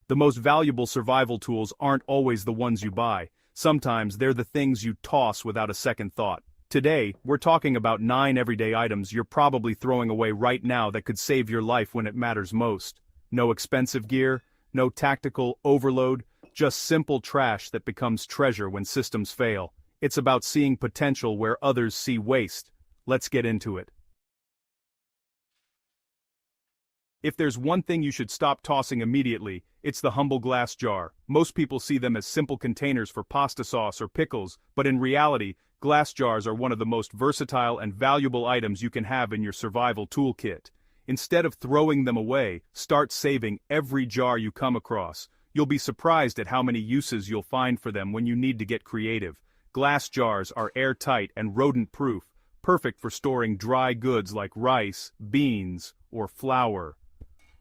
The most valuable survival tools aren't always the ones you buy. Sometimes they're the things you toss without a second thought. Today, we're talking about 9 everyday items you're probably throwing away right now that could save your life when it matters most. No expensive gear, no tactical overload, just simple trash that becomes treasure when systems fail. It's about seeing potential where others see waste. Let's get into it. If there's one thing you should stop tossing immediately, it's the humble glass jar. Most people see them as simple containers for pasta sauce or pickles, but in reality, glass jars are one of the most versatile and valuable items you can have in your survival toolkit. Instead of throwing them away, start saving every jar you come across. You'll be surprised at how many uses you'll find for them when you need to get creative. Glass jars are airtight and rodent-proof, perfect for storing dry goods like rice, beans, or flour.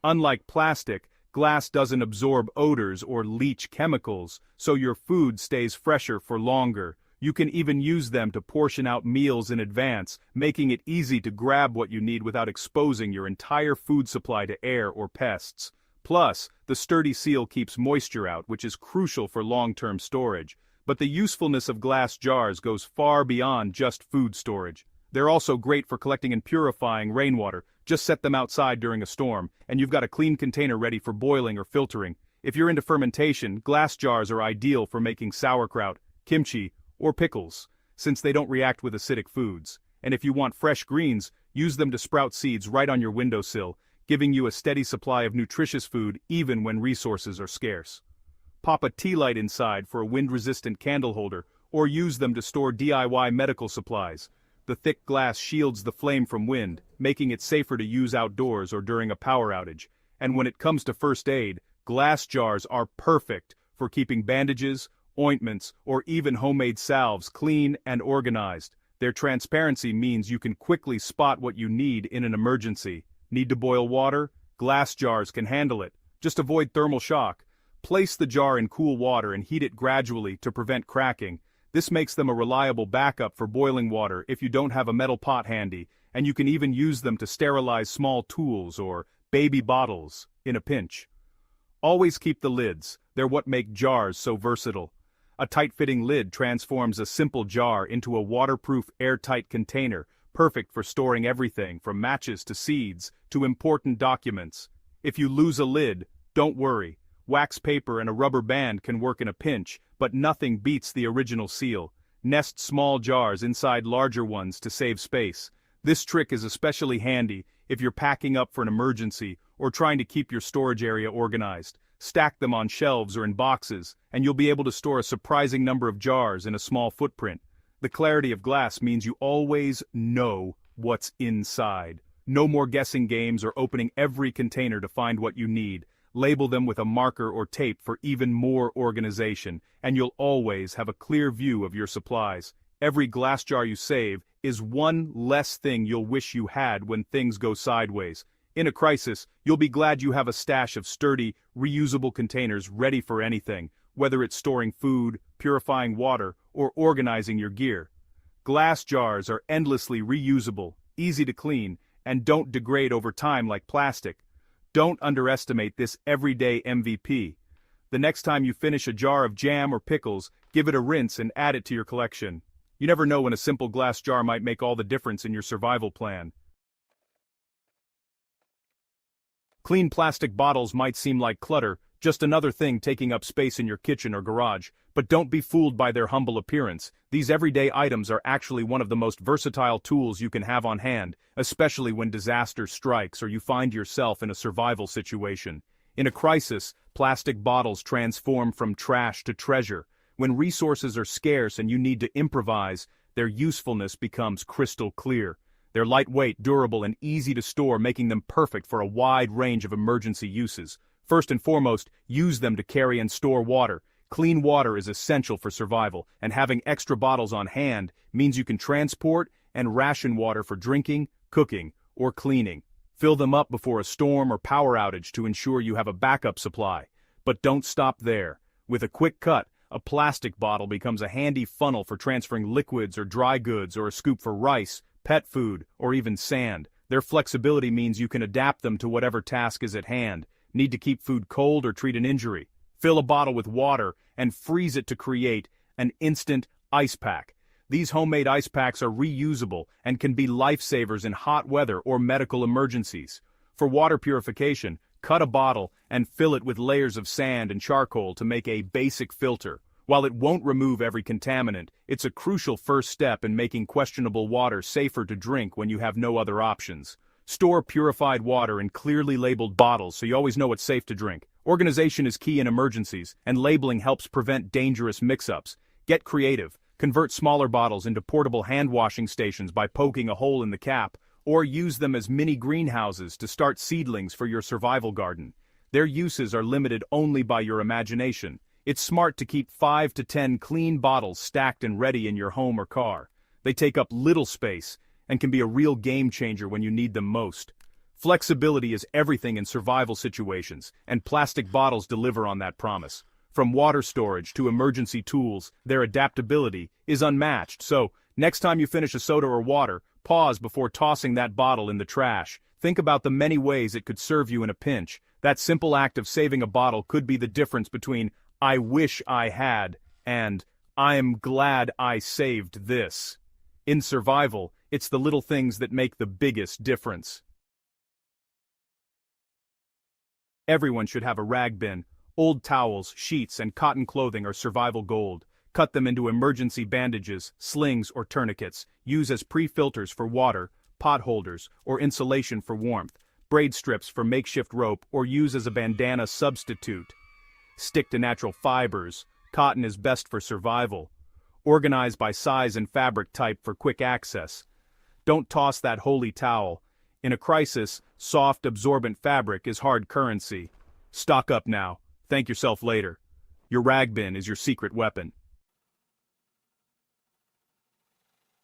Unlike plastic, glass doesn't absorb odors or leach chemicals, so your food stays fresher for longer. You can even use them to portion out meals in advance, making it easy to grab what you need without exposing your entire food supply to air or pests. Plus, the sturdy seal keeps moisture out, which is crucial for long-term storage. But the usefulness of glass jars goes far beyond just food storage. They're also great for collecting and purifying rainwater. Just set them outside during a storm, and you've got a clean container ready for boiling or filtering. If you're into fermentation, glass jars are ideal for making sauerkraut, kimchi, or pickles, since they don't react with acidic foods. And if you want fresh greens, use them to sprout seeds right on your windowsill, giving you a steady supply of nutritious food even when resources are scarce. Pop a tea light inside for a wind-resistant candle holder, or use them to store DIY medical supplies. The thick glass shields the flame from wind, making it safer to use outdoors or during a power outage. And when it comes to first aid, glass jars are perfect for keeping bandages, ointments, or even homemade salves clean and organized. Their transparency means you can quickly spot what you need in an emergency. Need to boil water? Glass jars can handle it. Just avoid thermal shock. Place the jar in cool water and heat it gradually to prevent cracking. This makes them a reliable backup for boiling water if you don't have a metal pot handy, and you can even use them to sterilize small tools or baby bottles in a pinch. Always keep the lids. They're what make jars so versatile. A tight-fitting lid transforms a simple jar into a waterproof, airtight container, perfect for storing everything from matches to seeds to important documents. If you lose a lid, don't worry. Wax paper and a rubber band can work in a pinch, but nothing beats the original seal. Nest small jars inside larger ones to save space. This trick is especially handy if you're packing up for an emergency or trying to keep your storage area organized. Stack them on shelves or in boxes, and you'll be able to store a surprising number of jars in a small footprint. The clarity of glass means you always know what's inside. No more guessing games or opening every container to find what you need. Label them with a marker or tape for even more organization, and you'll always have a clear view of your supplies. Every glass jar you save is one less thing you'll wish you had when things go sideways. In a crisis, you'll be glad you have a stash of sturdy, reusable containers ready for anything, whether it's storing food, purifying water, or organizing your gear. Glass jars are endlessly reusable, easy to clean, and don't degrade over time like plastic. Don't underestimate this everyday MVP. The next time you finish a jar of jam or pickles, give it a rinse and add it to your collection. You never know when a simple glass jar might make all the difference in your survival plan. Clean plastic bottles might seem like clutter, just another thing taking up space in your kitchen or garage, but don't be fooled by their humble appearance. These everyday items are actually one of the most versatile tools you can have on hand, especially when disaster strikes or you find yourself in a survival situation. In a crisis, plastic bottles transform from trash to treasure. When resources are scarce and you need to improvise, their usefulness becomes crystal clear. They're lightweight, durable, and easy to store, making them perfect for a wide range of emergency uses. First and foremost, use them to carry and store water. Clean water is essential for survival, and having extra bottles on hand means you can transport and ration water for drinking, cooking, or cleaning. Fill them up before a storm or power outage to ensure you have a backup supply. But don't stop there. With a quick cut, a plastic bottle becomes a handy funnel for transferring liquids or dry goods, or a scoop for rice, pet food, or even sand. Their flexibility means you can adapt them to whatever task is at hand, Need to keep food cold or treat an injury? Fill a bottle with water and freeze it to create an instant ice pack. These homemade ice packs are reusable and can be lifesavers in hot weather or medical emergencies. For water purification, cut a bottle and fill it with layers of sand and charcoal to make a basic filter. While it won't remove every contaminant, it's a crucial first step in making questionable water safer to drink when you have no other options. Store purified water in clearly labeled bottles so you always know what's safe to drink. Organization is key in emergencies, and labeling helps prevent dangerous mix-ups. Get creative. Convert smaller bottles into portable hand-washing stations by poking a hole in the cap, or use them as mini greenhouses to start seedlings for your survival garden. Their uses are limited only by your imagination. It's smart to keep 5 to 10 clean bottles stacked and ready in your home or car. They take up little space and can be a real game changer when you need them most. Flexibility is everything in survival situations, and plastic bottles deliver on that promise. From water storage to emergency tools, their adaptability is unmatched. So, next time you finish a soda or water, pause before tossing that bottle in the trash. Think about the many ways it could serve you in a pinch. That simple act of saving a bottle could be the difference between "I wish I had" and "I am glad I saved this." In survival, it's the little things that make the biggest difference. Everyone should have a rag bin. Old towels, sheets, and cotton clothing are survival gold. Cut them into emergency bandages, slings, or tourniquets. Use as pre-filters for water, pot holders, or insulation for warmth. Braid strips for makeshift rope, or use as a bandana substitute. Stick to natural fibers. Cotton is best for survival. Organize by size and fabric type for quick access. Don't toss that holy towel. In a crisis, soft, absorbent fabric is hard currency. Stock up now. Thank yourself later. Your rag bin is your secret weapon.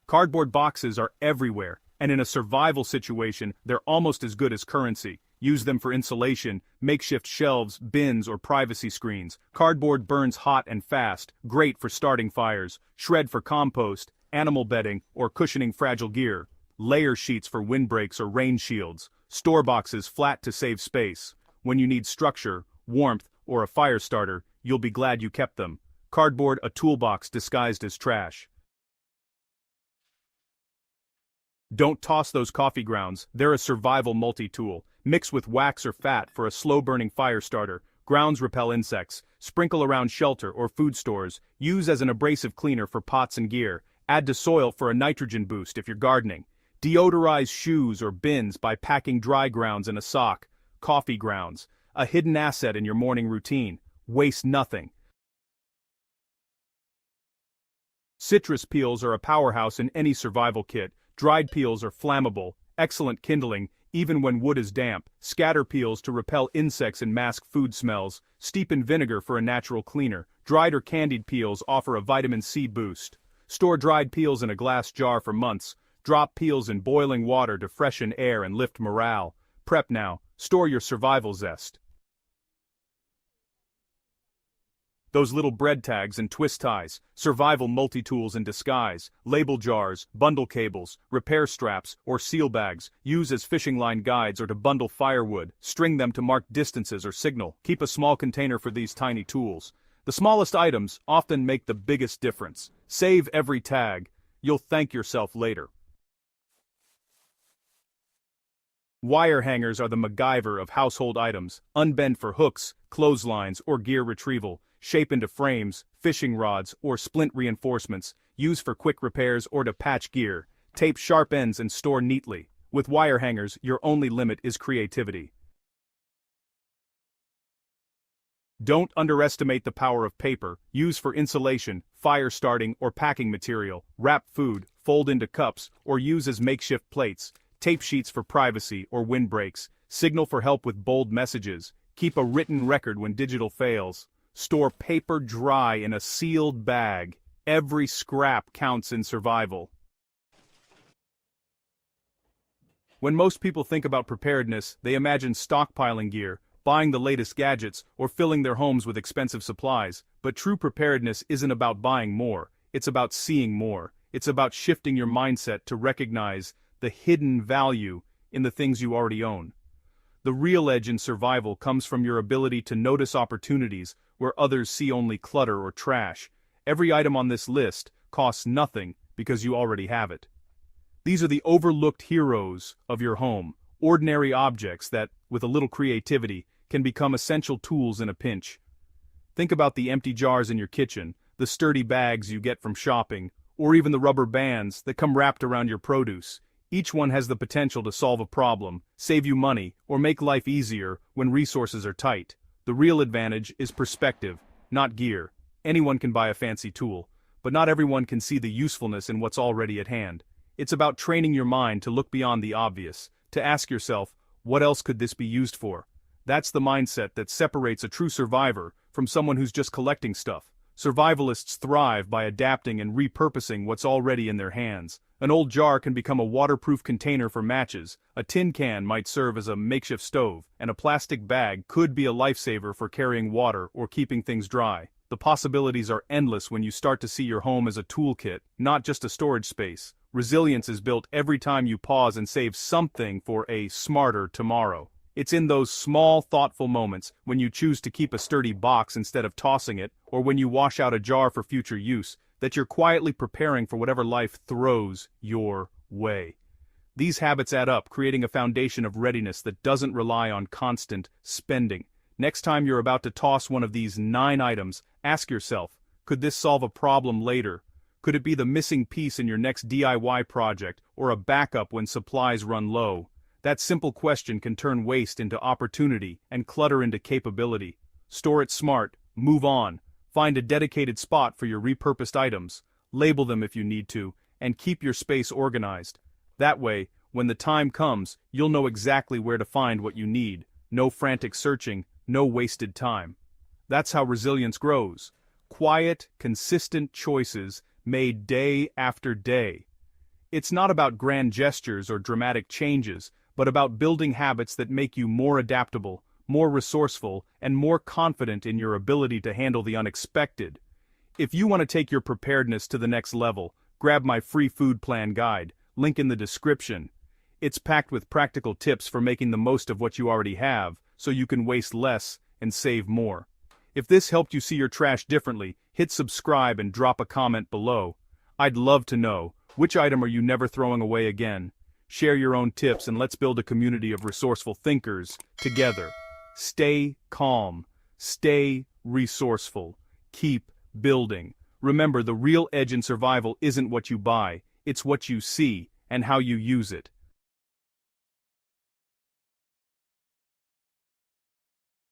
Cardboard boxes are everywhere, and in a survival situation, they're almost as good as currency. Use them for insulation, makeshift shelves, bins, or privacy screens. Cardboard burns hot and fast, great for starting fires. Shred for compost, animal bedding, or cushioning fragile gear. Layer sheets for windbreaks or rain shields. Store boxes flat to save space. When you need structure, warmth, or a fire starter, you'll be glad you kept them. Cardboard, a toolbox disguised as trash. Don't toss those coffee grounds, they're a survival multi-tool. Mix with wax or fat for a slow-burning fire starter. Grounds repel insects. Sprinkle around shelter or food stores. Use as an abrasive cleaner for pots and gear. Add to soil for a nitrogen boost if you're gardening. Deodorize shoes or bins by packing dry grounds in a sock. Coffee grounds, a hidden asset in your morning routine. Waste nothing. Citrus peels are a powerhouse in any survival kit. Dried peels are flammable, excellent kindling, even when wood is damp. Scatter peels to repel insects and mask food smells. Steep in vinegar for a natural cleaner. Dried or candied peels offer a vitamin C boost. Store dried peels in a glass jar for months. Drop peels in boiling water to freshen air and lift morale. Prep now. Store your survival zest. Those little bread tags and twist ties, survival multi-tools in disguise, label jars, bundle cables, repair straps, or seal bags, use as fishing line guides or to bundle firewood, string them to mark distances or signal. Keep a small container for these tiny tools. The smallest items often make the biggest difference. Save every tag. You'll thank yourself later. Wire hangers are the MacGyver of household items. Unbend for hooks, clotheslines, or gear retrieval. Shape into frames, fishing rods, or splint reinforcements. Use for quick repairs or to patch gear. Tape sharp ends and store neatly. With wire hangers, your only limit is creativity. Don't underestimate the power of paper. Use for insulation, fire starting, or packing material. Wrap food, fold into cups, or use as makeshift plates. Tape sheets for privacy or windbreaks. Signal for help with bold messages. Keep a written record when digital fails. Store paper dry in a sealed bag. Every scrap counts in survival. When most people think about preparedness, they imagine stockpiling gear, buying the latest gadgets, or filling their homes with expensive supplies. But true preparedness isn't about buying more. It's about seeing more. It's about shifting your mindset to recognize the hidden value in the things you already own. The real edge in survival comes from your ability to notice opportunities where others see only clutter or trash. Every item on this list costs nothing because you already have it. These are the overlooked heroes of your home, ordinary objects that, with a little creativity, can become essential tools in a pinch. Think about the empty jars in your kitchen, the sturdy bags you get from shopping, or even the rubber bands that come wrapped around your produce. Each one has the potential to solve a problem, save you money, or make life easier when resources are tight. The real advantage is perspective, not gear. Anyone can buy a fancy tool, but not everyone can see the usefulness in what's already at hand. It's about training your mind to look beyond the obvious, to ask yourself, what else could this be used for? That's the mindset that separates a true survivor from someone who's just collecting stuff. Survivalists thrive by adapting and repurposing what's already in their hands. An old jar can become a waterproof container for matches, a tin can might serve as a makeshift stove, and a plastic bag could be a lifesaver for carrying water or keeping things dry. The possibilities are endless when you start to see your home as a toolkit, not just a storage space. Resilience is built every time you pause and save something for a smarter tomorrow. It's in those small, thoughtful moments, when you choose to keep a sturdy box instead of tossing it, or when you wash out a jar for future use, that you're quietly preparing for whatever life throws your way. These habits add up, creating a foundation of readiness that doesn't rely on constant spending. Next time you're about to toss one of these 9 items, ask yourself, could this solve a problem later? Could it be the missing piece in your next DIY project, or a backup when supplies run low? That simple question can turn waste into opportunity and clutter into capability. Store it smart, move on, find a dedicated spot for your repurposed items, label them if you need to, and keep your space organized. That way, when the time comes, you'll know exactly where to find what you need. No frantic searching, no wasted time. That's how resilience grows. Quiet, consistent choices made day after day. It's not about grand gestures or dramatic changes, but about building habits that make you more adaptable, more resourceful, and more confident in your ability to handle the unexpected. If you want to take your preparedness to the next level, grab my free food plan guide, link in the description. It's packed with practical tips for making the most of what you already have, so you can waste less and save more. If this helped you see your trash differently, hit subscribe and drop a comment below. I'd love to know, which item are you never throwing away again? Share your own tips and let's build a community of resourceful thinkers together. Stay calm, stay resourceful, keep building. Remember, the real edge in survival isn't what you buy, it's what you see and how you use it.